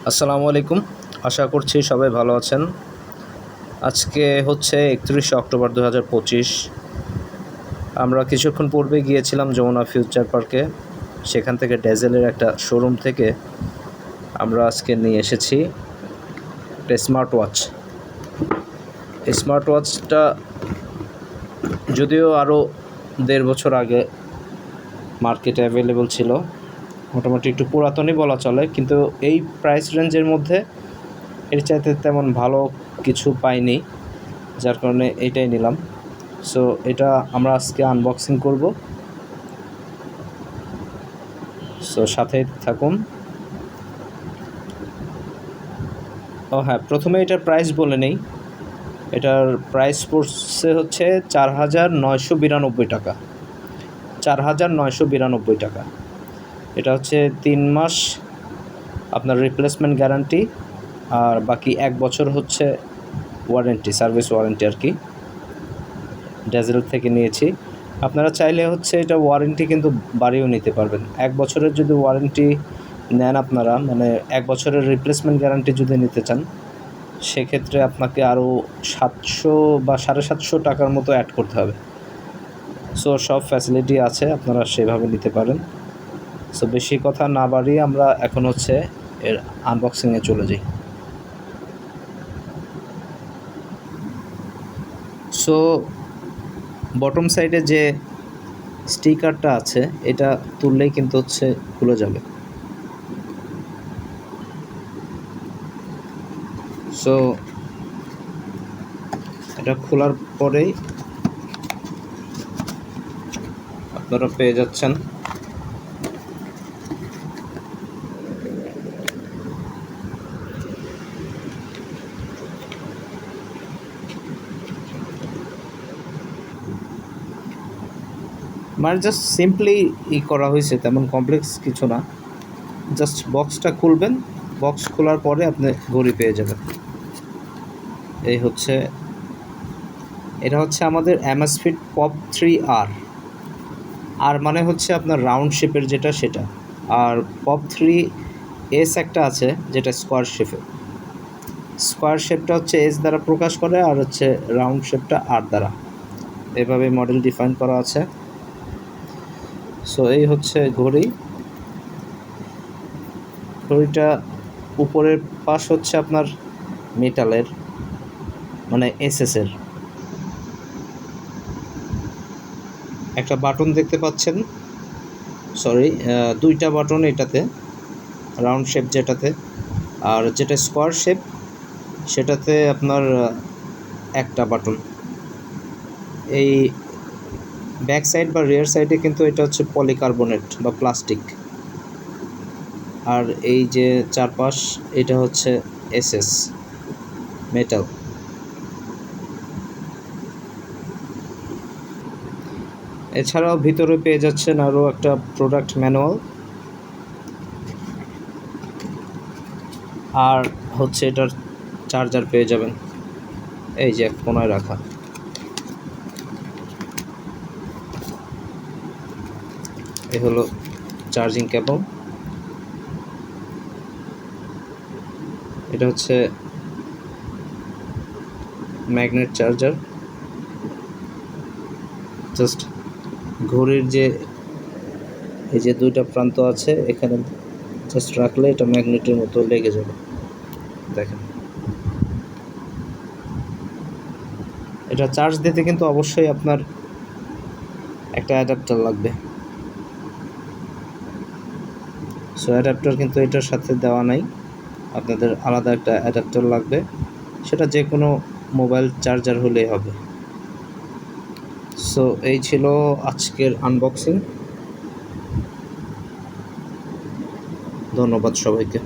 আসসালামু আলাইকুম। আশা করছি সবাই ভালো আছেন। আজকে হচ্ছে 31শে অক্টোবর 2025। আমরা কিছুক্ষণ পূর্বে গিয়েছিলাম যমুনা ফিউচার পার্কে। সেখান থেকে ডেজেলের একটা শোরুম থেকে আমরা আজকে নিয়ে এসেছি একটা স্মার্ট ওয়াচ। এই স্মার্ট ওয়াচটা যদিও আরও 1.5 বছর আগে মার্কেটে অ্যাভেলেবল ছিল, মোটামুটি একটু পুরাতনই বলা চলে, কিন্তু এই প্রাইস রেঞ্জের মধ্যে এর চাইতে তেমন ভালো কিছু পাইনি, যার কারণে এইটাই নিলাম। সো এটা আমরা আজকে আনবক্সিং করব, সো সাথে থাকুন। ও হ্যাঁ, প্রথমে এটার প্রাইস বলে নেই। এটার প্রাইস পড়ছে হচ্ছে 4,992 টাকা। 4,992 টাকা। এটা হচ্ছে 3 মাস আপনার রিপ্লেসমেন্ট গ্যারান্টি, আর বাকি 1 বছর হচ্ছে ওয়ারেন্টি, সার্ভিস ওয়ারেন্টি আর কি। ডেজেল থেকে নিয়েছি। আপনারা চাইলে হচ্ছে এটা ওয়ারেন্টি কিন্তু বাড়িয়েও নিতে পারবেন। 1 বছরের যদি ওয়ারেন্টি নেন আপনারা, মানে 1 বছরের রিপ্লেসমেন্ট গ্যারান্টি যদি নিতে চান, সেক্ষেত্রে আপনাকে আরও 700 বা 750 টাকার মতো অ্যাড করতে হবে। সো সব ফ্যাসিলিটি আছে, আপনারা সেভাবে নিতে পারেন। সো বেশি কথা না বাড়িয়ে আমরা এখন হচ্ছে এর আনবক্সিংয়ে চলে যাই। সো বটম সাইডে যে স্টিকারটা আছে, এটা তুললেই কিন্তু হচ্ছে খুলে যাবে। সো এটা খোলার পরেই আপনারা পেয়ে যাচ্ছেন মানে জাস্ট সিম্পলি করা হয়েছে, তেমন কমপ্লেক্স কিছু না। জাস্ট বক্সটা খুলবেন, বক্স খোলার পরে আপনি ঘড়ি পেয়ে যাবেন। এটা হচ্ছে আমাদের অ্যামাজফিট পপ 3R। আর মানে হচ্ছে আপনার রাউন্ড শেপের যেটা সেটা, আর পপ 3S একটা আছে যেটা স্কোয়ার শেপে। স্কোয়ার শেপটা হচ্ছে এস দ্বারা প্রকাশ করে, আর হচ্ছে রাউন্ড শেপটা আর দ্বারা। এভাবে মডেল ডিফাইন করা আছে। সো এই হচ্ছে ঘড়িটা উপরের পাশ হচ্ছে আপনার মেটালের, মানে এসএসের। একটা বাটন দেখতে পাচ্ছেন, সরি, 2টা বাটন এটাতে, রাউন্ড শেপ যেটাতে, আর যেটা স্কোয়ার শেপ সেটাতে আপনার একটা বাটন। এই ব্যাক সাইড বা রিয়ার সাইডে কিন্তু এটা হচ্ছে পলিকার্বনেট বা প্লাস্টিক, আর এই যে চারপাশ এটা হচ্ছে এসএস মেটাল। এছাড়াও ভিতরে পেয়ে যাচ্ছেন আরও একটা প্রোডাক্ট ম্যানুয়াল, আর হচ্ছে এটার চার্জার পেয়ে যাবেন, এই যে এক কোনায় রাখা। এই হলো চার্জিং কেবল। এটা হচ্ছে ম্যাগনেট চার্জার। জাস্ট ঘড়ির যে এই যে 2টা প্রান্ত আছে, এখানে জাস্ট রাখলে এটা ম্যাগনেটের মতো লেগে যাবে। দেখেন, এটা চার্জ দিতে কিন্তু অবশ্যই আপনার একটা অ্যাডাপ্টার লাগবে। সো অ্যাডাপ্টার কিন্তু এটার সাথে দেওয়া নাই, আপনাদের আলাদা একটা অ্যাডাপ্টার লাগবে, সেটা যে কোনো মোবাইল চার্জার হলেই হবে। সো এই ছিল আজকের আনবক্সিং। ধন্যবাদ সবাইকে।